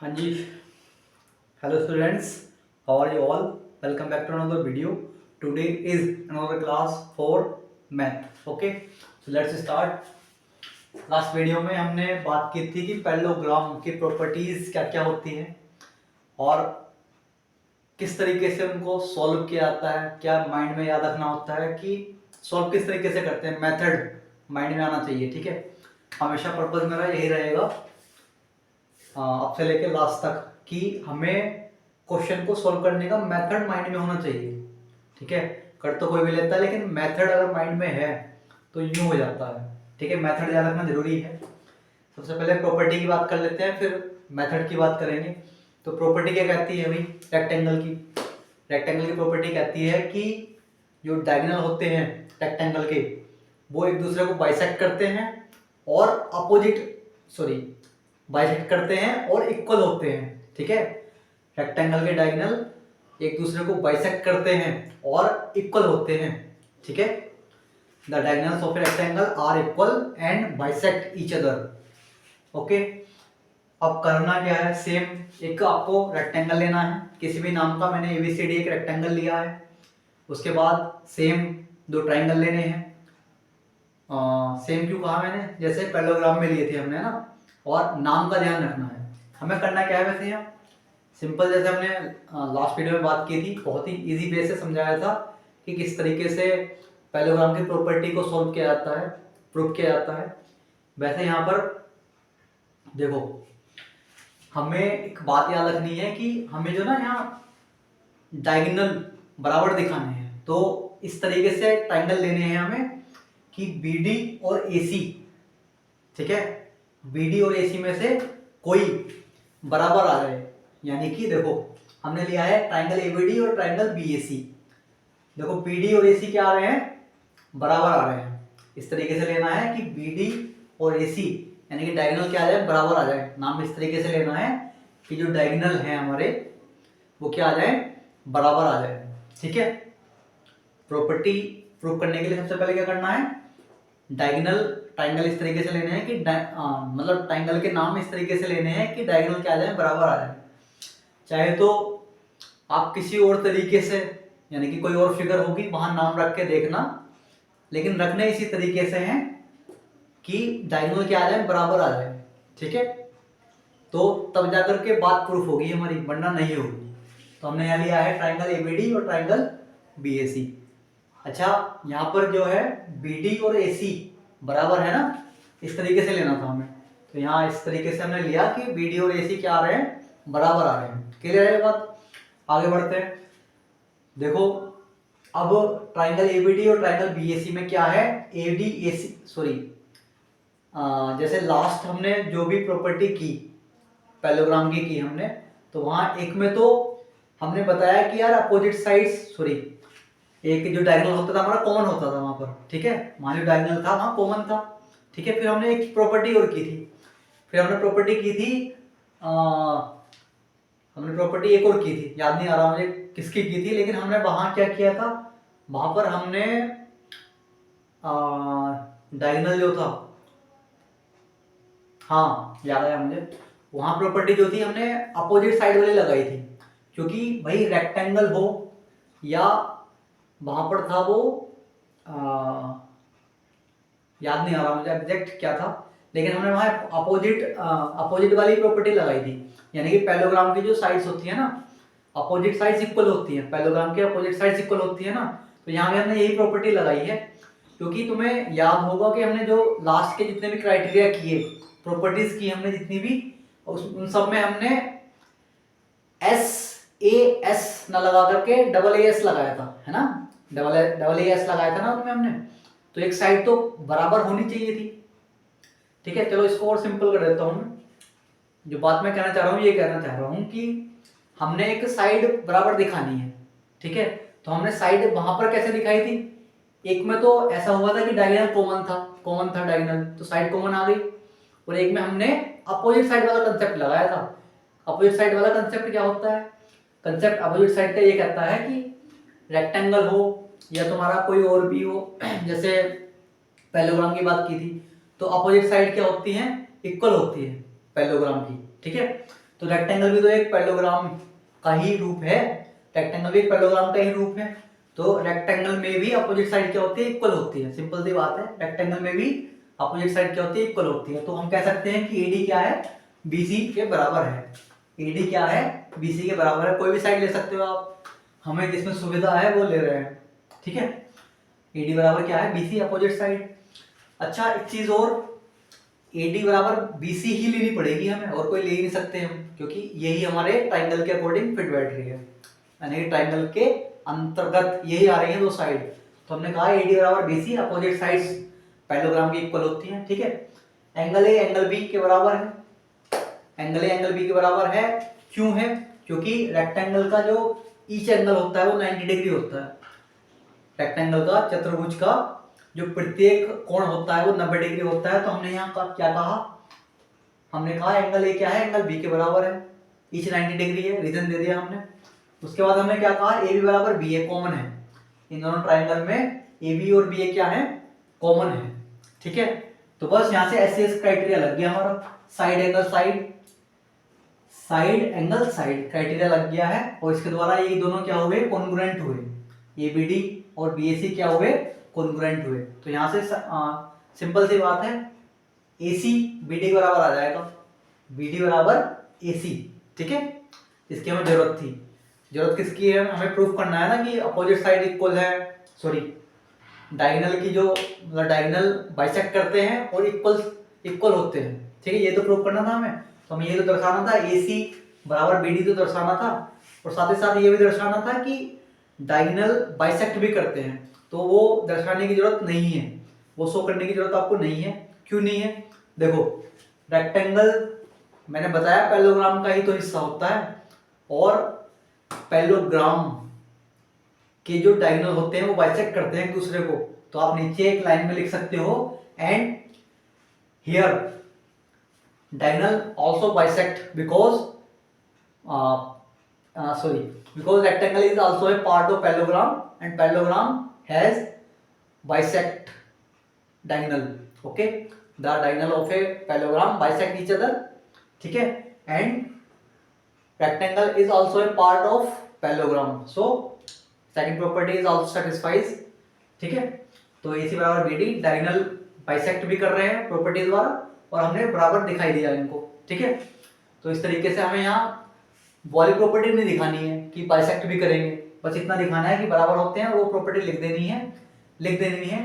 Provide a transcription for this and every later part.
हाँ जी, hello students, how are you all? Welcome back to another video. Today is another class for math. Okay, so let's start. Last video में हमने बात की थी कि parallelogram की प्रॉपर्टीज क्या क्या होती हैं और किस तरीके से उनको सॉल्व किया जाता है, क्या माइंड में याद रखना होता है कि सॉल्व किस तरीके से करते हैं, मेथड माइंड में आना चाहिए। ठीक है, हमेशा पर्पज मेरा यही रहेगा अब से लेके लास्ट तक कि हमें क्वेश्चन को सॉल्व करने का मेथड माइंड में होना चाहिए। ठीक है, कर तो कोई भी लेता है लेकिन मेथड अगर माइंड में है तो यूं हो जाता है। ठीक है, मेथड याद रखना जरूरी है। सबसे पहले प्रॉपर्टी की बात कर लेते हैं, फिर मेथड की बात करेंगे। तो प्रॉपर्टी क्या कहती है भाई? रेक्टेंगल की प्रॉपर्टी कहती है कि जो डायगोनल होते हैं रेक्टेंगल के वो एक दूसरे को बाइसेक्ट करते हैं और बाइसेक्ट करते हैं और इक्वल होते हैं। ठीक है, रेक्टेंगल के डायगोनल एक दूसरे को बाइसेक्ट करते हैं और इक्वल होते हैं। ठीक है, the diagonals of a rectangle are equal and bisect each other. Okay, अब करना क्या है? सेम एक आपको रेक्टेंगल लेना है किसी भी नाम का। मैंने एबीसीडी एक रेक्टेंगल लिया है। उसके बाद सेम दो ट्राइंगल लेने हैं। सेम क्यों कहा मैंने? जैसे पैरेललोग्राम में लिए थे हमने ना। और नाम का ध्यान रखना है। हमें करना क्या है वैसे यहाँ? सिंपल, जैसे हमने लास्ट वीडियो में बात की थी, बहुत ही इजी वे से समझाया था कि किस तरीके से पैरेललोग्राम की प्रॉपर्टी को सॉल्व किया जाता है, प्रूव किया जाता है। वैसे यहाँ पर देखो, हमें एक बात याद रखनी है कि हमें जो ना यहाँ डायगोनल बराबर दिखाने हैं। तो इस तरीके से ट्राइंगल लेने हैं हमें कि BD और AC, ठीक है, BD और AC में से कोई बराबर आ जाए। यानी कि देखो, हमने लिया है ट्राइंगल ABD और ट्राइंगल BAC। देखो BD और AC क्या आ रहे हैं? बराबर आ रहे हैं। इस तरीके से लेना है कि BD और AC यानी कि डायगोनल क्या आ जाए? बराबर आ जाए। नाम इस तरीके से लेना है कि जो डायगोनल है हमारे वो क्या आ जाए? बराबर आ जाए। ठीक है, प्रॉपर्टी प्रूव करने के लिए सबसे पहले क्या करना है? ट्राइंगल इस तरीके से लेने हैं कि मतलब ट्राइंगल के नाम इस तरीके से लेने हैं कि डायगोनल क्या आ जाए? बराबर आ जाए। चाहे तो आप किसी और तरीके से, यानी कि कोई और फिगर होगी वहां नाम रख के देखना, लेकिन रखने इसी तरीके से हैं कि डायगोनल क्या आ जाए? बराबर आ जाए। ठीक है, तो तब जाकर के बात प्रूफ होगी हमारी, वरना नहीं होगी। तो हमने यहाँ लिया है ट्राइंगल ABD और ट्राइंगल BAC। अच्छा, यहाँ पर जो है BD और AC बराबर है ना, इस तरीके से लेना था हमें। तो यहाँ इस तरीके से हमने लिया कि BD और AC क्या आ रहे हैं? बराबर आ रहे हैं। क्लियर है बात? आगे बढ़ते हैं। देखो, अब ट्राइंगल ABD और ट्राइंगल BAC में क्या है? जैसे लास्ट हमने जो भी प्रॉपर्टी की पैरेललोग्राम की हमने, तो वहां एक में तो हमने बताया कि यार अपोजिट साइड्स, एक जो डायगोनल होता था हमारा कॉमन होता था वहां पर। ठीक है, वहां जो डायगोनल था वहां कॉमन था। ठीक है, फिर हमने एक प्रॉपर्टी और की थी। हमने प्रॉपर्टी एक और की थी, याद नहीं आ रहा मुझे किसकी की थी, लेकिन हमने वहां क्या किया था? वहां पर हमने डायगोनल जो था, हाँ याद आया मुझे, वहां प्रॉपर्टी जो थी हमने अपोजिट साइड वाली लगाई थी। क्योंकि भाई रेक्टेंगल हो या वहां पर था वो याद नहीं आ रहा मुझे एग्जैक्ट क्या था, लेकिन हमने वहां अपोजिट वाली प्रॉपर्टी लगाई थी। यानी कि पैरेललोग्राम की जो साइड्स होती है ना, अपोजिट साइड्स इक्वल होती है, पैरेललोग्राम की अपोजिट साइड्स इक्वल होती है ना। तो यहाँ पे हमने यही प्रॉपर्टी लगाई है। क्योंकि तुम्हें याद होगा कि हमने जो लास्ट के जितने भी क्राइटेरिया किए, प्रॉपर्टीज की हमने जितनी भी, उन सब में हमने SAS ना लगा करके AAS लगाया था, है ना? AAS लगाया था ना उनमें हमने। तो एक साइड तो बराबर होनी चाहिए थी। ठीक है, चलो इसको और सिंपल कर देता हूं। जो बात मैं कहना चाह रहा हूं, ये कहना चाह रहा हूं कि हमने एक साइड बराबर दिखानी है। ठीक है, तो हमने साइड वहां पर कैसे दिखाई थी? एक में तो ऐसा हुआ था कि डायगोनल कॉमन था डायगोनल, तो साइड कॉमन आ गई। और एक में हमने अपोजिट साइड वाला कंसेप्ट लगाया था। अपोजिट साइड वाला कंसेप्ट क्या होता है? कंसेप्ट अपोजिट साइड का ये कहता है कि रेक्टेंगल हो या तुम्हारा कोई और भी हो, जैसे पैरेललोग्राम की बात की थी, तो अपोजिट साइड क्या होती है? इक्वल होती है पैरेललोग्राम की। ठीक है, तो रेक्टेंगल भी तो एक पैरेललोग्राम का ही रूप है, रेक्टेंगल भी एक पैरेललोग्राम का ही रूप है। तो रेक्टेंगल में भी अपोजिट साइड क्या होती है, इक्वल होती है। सिंपल सी बात है, रेक्टेंगल में भी अपोजिट साइड क्या होती है, इक्वल होती है। तो हम कह सकते हैं कि AD क्या है, BC के बराबर है। AD क्या है, BC के बराबर है। कोई भी साइड ले सकते हो आप, हमें जिसमें सुविधा है वो ले रहे हैं, ठीक है। AD बराबर क्या है, BC अपोजिट साइड। अच्छा एक चीज और, AD बराबर BC ही लेनी पड़ेगी हमें, और कोई ले ही नहीं सकते हम, क्योंकि यही हमारे ट्राइंगल के अकॉर्डिंग फिट बैठ रही है, यानी ट्राइंगल के अंतर्गत यही आ रही है दो साइड। तो हमने कहा AD बराबर BC, अपोजिट साइड्स पैरेललोग्राम की इक्वल होती हैं, ठीक है। एंगल A एंगल B के बराबर है, एंगल A एंगल B के बराबर है। क्यों है, क्योंकि रेक्टेंगल का जो ईच एंगल होता है वो 90 डिग्री होता है। रेक्टेंगल का, चतुर्भुज का जो प्रत्येक कोण होता है वो 90 डिग्री होता है। तो हमने यहाँ का क्या कहा, हमने कहा एंगल A क्या है, एंगल B के बराबर है, ईच 90 डिग्री है, रीजन दे दिया हमने। उसके बाद हमने क्या कहा, AB बराबर BA कॉमन है, इन दोनों ट्राइंगल में AB और BA क्या है, कॉमन है, ठीक है। तो बस यहाँ से SCS क्राइटेरिया लग गया हमारा, side angle side, side angle side criteria लग गया है। और इसके द्वारा ये दोनों क्या हुए, कॉन्ग्रुएंट हुए, ABD और BAC क्या हुए, कॉन्ग्रुएंट हुए। तो यहाँ से सिंपल सी बात है, AC BD के बराबर आ जाएगा, BD बराबर AC, ठीक है। इसकी हमें जरूरत थी। जरूरत किसकी है, हमें प्रूफ करना है ना कि अपोजिट साइड इक्वल है, सॉरी डायगोनल की जो डायगोनल बाइसेक्ट करते हैं और इक्वल होते हैं, ठीक है। ये तो प्रूफ करना था हमें। तो हमें ये तो दर्शाना था, AC बराबर BD तो दर्शाना था, और साथ ही साथ ये भी दर्शाना था कि डायगोनल बाइसेक्ट भी करते हैं। तो वो दर्शाने की जरूरत नहीं है, वो शो करने की जरूरत आपको नहीं है। क्यों नहीं है, देखो रेक्टेंगल मैंने बताया पैरेललोग्राम का ही तो हिस्सा होता है, और पैरेललोग्राम के जो डायगोनल होते हैं वो बाइसेक्ट करते हैं एक दूसरे को। तो आप नीचे एक लाइन में लिख सकते हो, and here diagonal also bisect because because rectangle is also a part of parallelogram and parallelogram has bisect diagonal, okay, the diagonal of a parallelogram bisect each other, ठीक है, and rectangle is also a part of parallelogram, so second property is also satisfies, ठीक है। तो AC बराबर BD diagonal bisect भी कर रहे हैं प्रॉपर्टी द्वारा, और हमने बराबर दिखाई दिया इनको, ठीक है। तो इस तरीके से हमें यहाँ वाली प्रॉपर्टी नहीं दिखानी है कि बाइसेक्ट भी करेंगे, बस इतना दिखाना है कि बराबर होते हैं, और वो प्रॉपर्टी लिख देनी है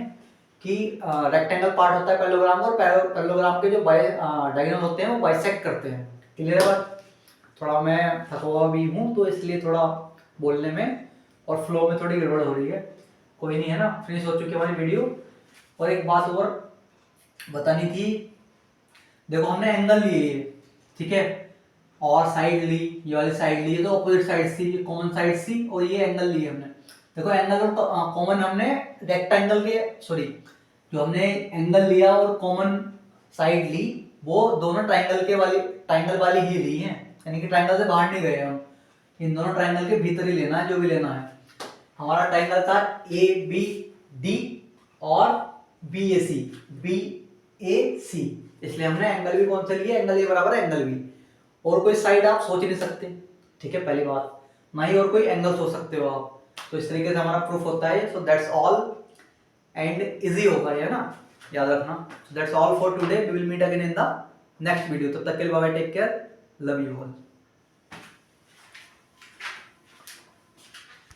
कि रेक्टेंगल पार्ट होता है पैरेललोग्राम, और पैरेललोग्राम के जो डायगोनल होते हैं वो बाइसेक्ट करते हैं। क्लियर है बात। थोड़ा मैं थका हुआ भी हूँ, तो इसलिए थोड़ा बोलने में और फ्लो में थोड़ी गड़बड़ हो रही है, कोई नहीं है ना, फिनिश हो चुकी है हमारी वीडियो। और एक बात और बतानी थी, देखो हमने एंगल लिए, ठीक है, और साइड ली, ये वाली साइड ली, तो अपोजिट साइड थी, ये कॉमन साइड थी, और ये एंगल ली हमने। देखो एंगल और कॉमन हमने रेक्टेंगल के, सॉरी जो हमने एंगल लिया और कॉमन साइड ली, वो दोनों ट्राइंगल वाली ही ली हैं, यानी कि ट्राइंगल से बाहर नहीं गए हम, इन दोनों ट्राइंगल के भीतर ही लेना है जो भी लेना है। हमारा ट्राइंगल था ABD और BAC, इसलिए हमने एंगल भी कौन सा लिया, एंगल A बराबर एंगल B। और कोई साइड आप सोच नहीं सकते, ठीक है, पहली बात, ना ही और कोई एंगल सोच सकते हो आप। तो इस तरीके से हमारा प्रूफ होता है। So that's all, and easy होगा ये ना, याद रखना। That's all for today, we will meet again in the next video. तब तक के लिए bye bye, take care, love you all.